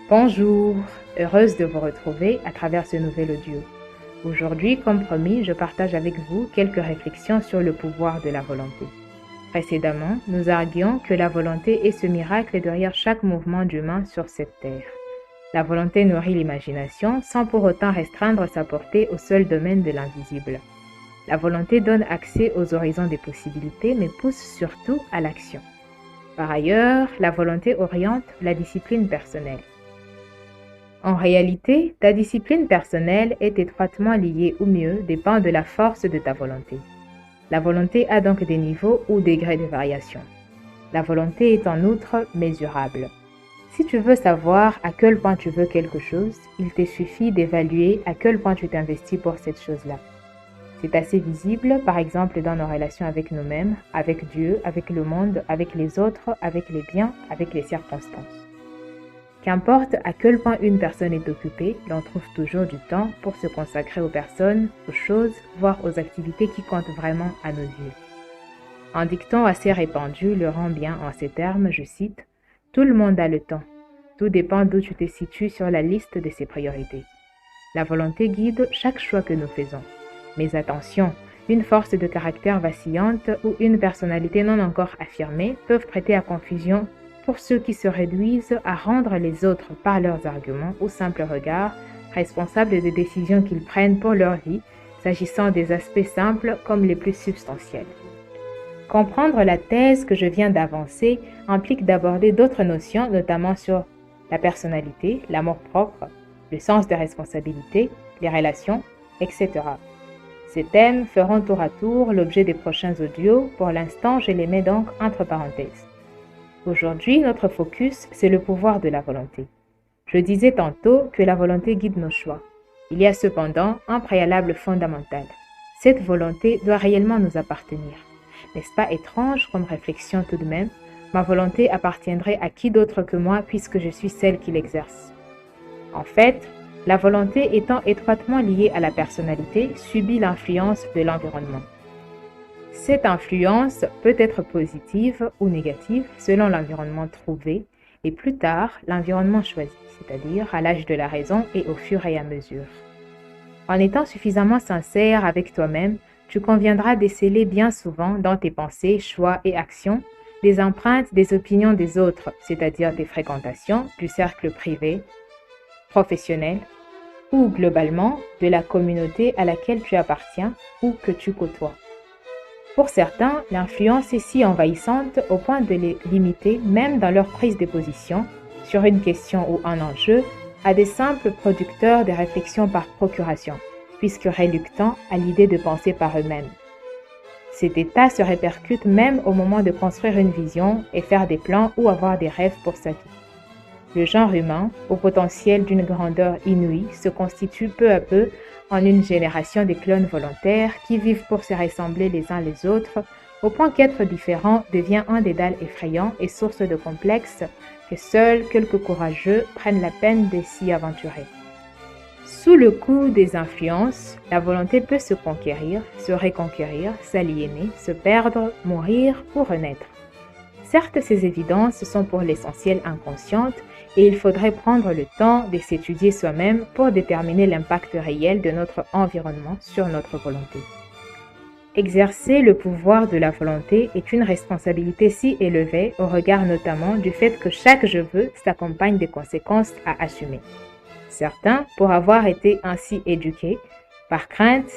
Bonjour, heureuse de vous retrouver à travers ce nouvel audio. Aujourd'hui, comme promis, je partage avec vous quelques réflexions sur le pouvoir de la volonté. Précédemment, nous arguions que la volonté est ce miracle derrière chaque mouvement d'humain sur cette terre. La volonté nourrit l'imagination sans pour autant restreindre sa portée au seul domaine de l'invisible. La volonté donne accès aux horizons des possibilités mais pousse surtout à l'action. Par ailleurs, la volonté oriente la discipline personnelle. En réalité, ta discipline personnelle est étroitement liée ou mieux dépend de la force de ta volonté. La volonté a donc des niveaux ou degrés de variation. La volonté est en outre mesurable. Si tu veux savoir à quel point tu veux quelque chose, il te suffit d'évaluer à quel point tu t'investis pour cette chose-là. C'est assez visible, par exemple, dans nos relations avec nous-mêmes, avec Dieu, avec le monde, avec les autres, avec les biens, avec les circonstances. Qu'importe à quel point une personne est occupée, l'on trouve toujours du temps pour se consacrer aux personnes, aux choses, voire aux activités qui comptent vraiment à nos yeux. Un dicton assez répandu le rend bien en ces termes, je cite, « Tout le monde a le temps. Tout dépend d'où tu te situes sur la liste de ses priorités. » La volonté guide chaque choix que nous faisons. Mais attention, une force de caractère vacillante ou une personnalité non encore affirmée peuvent prêter à confusion pour ceux qui se réduisent à rendre les autres par leurs arguments ou simples regards responsables des décisions qu'ils prennent pour leur vie, s'agissant des aspects simples comme les plus substantiels. Comprendre la thèse que je viens d'avancer implique d'aborder d'autres notions, notamment sur la personnalité, l'amour-propre, le sens des responsabilités, les relations, etc. Ces thèmes feront tour à tour l'objet des prochains audios. Pour l'instant, je les mets donc entre parenthèses. Aujourd'hui, notre focus, c'est le pouvoir de la volonté. Je disais tantôt que la volonté guide nos choix. Il y a cependant un préalable fondamental. Cette volonté doit réellement nous appartenir. N'est-ce pas étrange comme réflexion tout de même? Ma volonté appartiendrait à qui d'autre que moi puisque je suis celle qui l'exerce. En fait, la volonté étant étroitement liée à la personnalité, subit l'influence de l'environnement. Cette influence peut être positive ou négative selon l'environnement trouvé et plus tard l'environnement choisi, c'est-à-dire à l'âge de la raison et au fur et à mesure. En étant suffisamment sincère avec toi-même, tu conviendras déceler bien souvent dans tes pensées, choix et actions des empreintes des opinions des autres, c'est-à-dire des fréquentations du cercle privé, professionnel ou globalement de la communauté à laquelle tu appartiens ou que tu côtoies. Pour certains, l'influence est si envahissante au point de les limiter, même dans leur prise de position, sur une question ou un enjeu, à des simples producteurs de réflexions par procuration, puisque réluctants à l'idée de penser par eux-mêmes. Cet état se répercute même au moment de construire une vision et faire des plans ou avoir des rêves pour sa vie. Le genre humain, au potentiel d'une grandeur inouïe, se constitue peu à peu en une génération de clones volontaires qui vivent pour se ressembler les uns les autres, au point qu'être différent devient un dédale effrayant et source de complexes que seuls quelques courageux prennent la peine de s'y aventurer. Sous le coup des influences, la volonté peut se conquérir, se reconquérir, s'aliéner, se perdre, mourir ou renaître. Certes, ces évidences sont pour l'essentiel inconscientes et il faudrait prendre le temps de s'étudier soi-même pour déterminer l'impact réel de notre environnement sur notre volonté. Exercer le pouvoir de la volonté est une responsabilité si élevée au regard notamment du fait que chaque « je veux » s'accompagne des conséquences à assumer. Certains, pour avoir été ainsi éduqués, par crainte,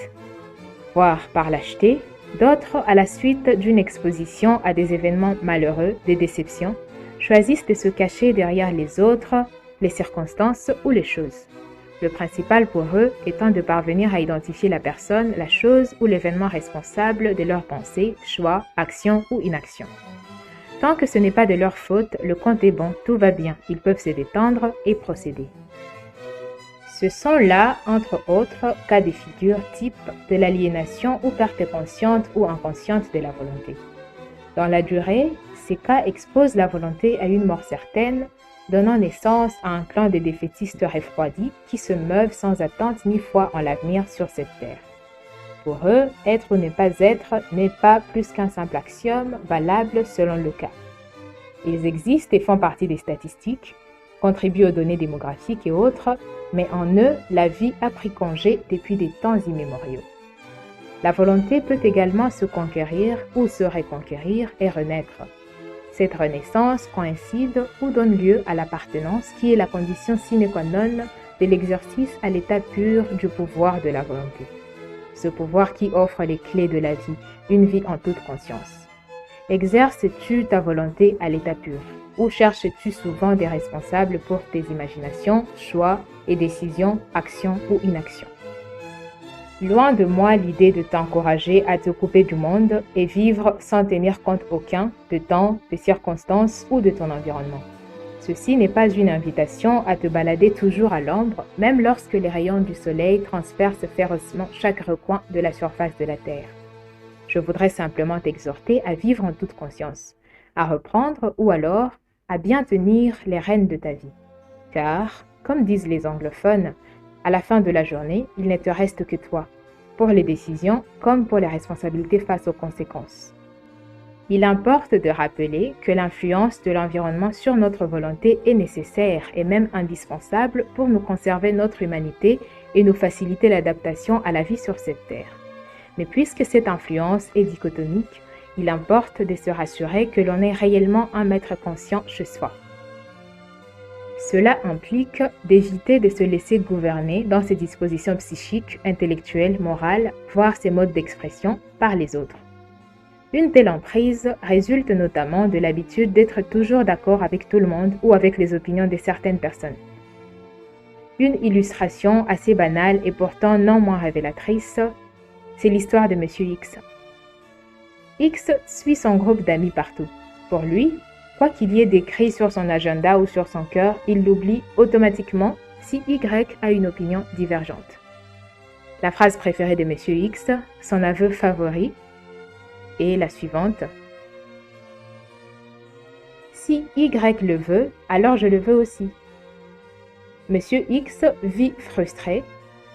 voire par lâcheté, d'autres, à la suite d'une exposition à des événements malheureux, des déceptions, choisissent de se cacher derrière les autres, les circonstances ou les choses. Le principal pour eux étant de parvenir à identifier la personne, la chose ou l'événement responsable de leurs pensées, choix, actions ou inactions. Tant que ce n'est pas de leur faute, le compte est bon, tout va bien, ils peuvent se détendre et procéder. Ce sont là, entre autres, cas de figure type de l'aliénation ou perte consciente ou inconsciente de la volonté. Dans la durée, ces cas exposent la volonté à une mort certaine, donnant naissance à un clan de défaitistes refroidis qui se meuvent sans attente ni foi en l'avenir sur cette terre. Pour eux, être ou ne pas être n'est pas plus qu'un simple axiome valable selon le cas. Ils existent et font partie des statistiques, contribuent aux données démographiques et autres, mais en eux, la vie a pris congé depuis des temps immémoriaux. La volonté peut également se conquérir ou se reconquérir et renaître. Cette renaissance coïncide ou donne lieu à l'appartenance qui est la condition sine qua non de l'exercice à l'état pur du pouvoir de la volonté. Ce pouvoir qui offre les clés de la vie, une vie en toute conscience. Exerces-tu ta volonté à l'état pur ou cherches-tu souvent des responsables pour tes imaginations, choix et décisions, actions ou inactions? Loin de moi l'idée de t'encourager à te couper du monde et vivre sans tenir compte aucun de temps, de circonstances ou de ton environnement. Ceci n'est pas une invitation à te balader toujours à l'ombre, même lorsque les rayons du soleil transpercent férocement chaque recoin de la surface de la Terre. Je voudrais simplement t'exhorter à vivre en toute conscience, à reprendre ou alors à bien tenir les rênes de ta vie. Car, comme disent les anglophones, à la fin de la journée, il ne te reste que toi, pour les décisions comme pour les responsabilités face aux conséquences. Il importe de rappeler que l'influence de l'environnement sur notre volonté est nécessaire et même indispensable pour nous conserver notre humanité et nous faciliter l'adaptation à la vie sur cette terre. Mais puisque cette influence est dichotomique, il importe de se rassurer que l'on est réellement un maître conscient chez soi. Cela implique d'éviter de se laisser gouverner dans ses dispositions psychiques, intellectuelles, morales, voire ses modes d'expression par les autres. Une telle emprise résulte notamment de l'habitude d'être toujours d'accord avec tout le monde ou avec les opinions de certaines personnes. Une illustration assez banale et pourtant non moins révélatrice, c'est l'histoire de Monsieur X. X suit son groupe d'amis partout. Pour lui, quoi qu'il y ait d'écrit sur son agenda ou sur son cœur, il l'oublie automatiquement si Y a une opinion divergente. La phrase préférée de Monsieur X, son aveu favori, est la suivante. Si Y le veut, alors je le veux aussi. Monsieur X vit frustré,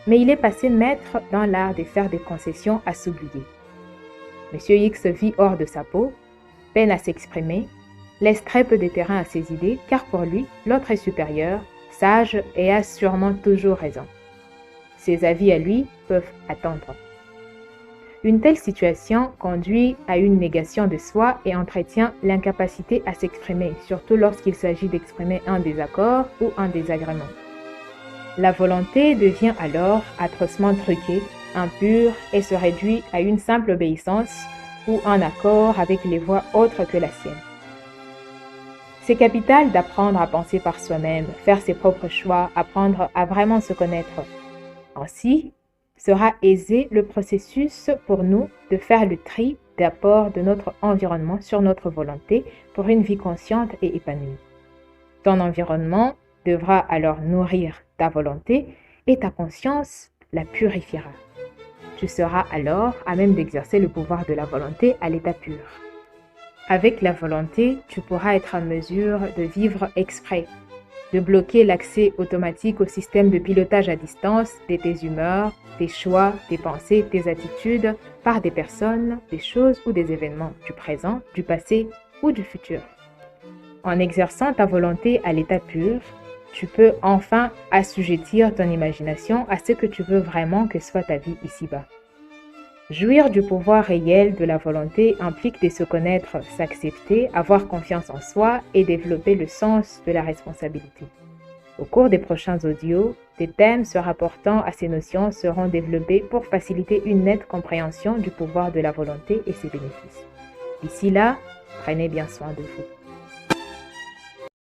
mais il est passé maître dans l'art de faire des concessions à s'oublier. Monsieur X vit hors de sa peau, peine à s'exprimer, laisse très peu de terrain à ses idées, car pour lui, l'autre est supérieur, sage et a sûrement toujours raison. Ses avis à lui peuvent attendre. Une telle situation conduit à une négation de soi et entretient l'incapacité à s'exprimer, surtout lorsqu'il s'agit d'exprimer un désaccord ou un désagrément. La volonté devient alors atrocement truquée, impure et se réduit à une simple obéissance ou un accord avec les voix autres que la sienne. C'est capital d'apprendre à penser par soi-même, faire ses propres choix, apprendre à vraiment se connaître. Ainsi, sera aisé le processus pour nous de faire le tri d'apport de notre environnement sur notre volonté pour une vie consciente et épanouie. Ton environnement devra alors nourrir ta volonté et ta conscience la purifiera. Tu seras alors à même d'exercer le pouvoir de la volonté à l'état pur. Avec la volonté, tu pourras être en mesure de vivre exprès, de bloquer l'accès automatique au système de pilotage à distance de tes humeurs, tes choix, tes pensées, tes attitudes par des personnes, des choses ou des événements du présent, du passé ou du futur. En exerçant ta volonté à l'état pur, tu peux enfin assujettir ton imagination à ce que tu veux vraiment que soit ta vie ici-bas. Jouir du pouvoir réel de la volonté implique de se connaître, s'accepter, avoir confiance en soi et développer le sens de la responsabilité. Au cours des prochains audios, des thèmes se rapportant à ces notions seront développés pour faciliter une nette compréhension du pouvoir de la volonté et ses bénéfices. D'ici là, prenez bien soin de vous.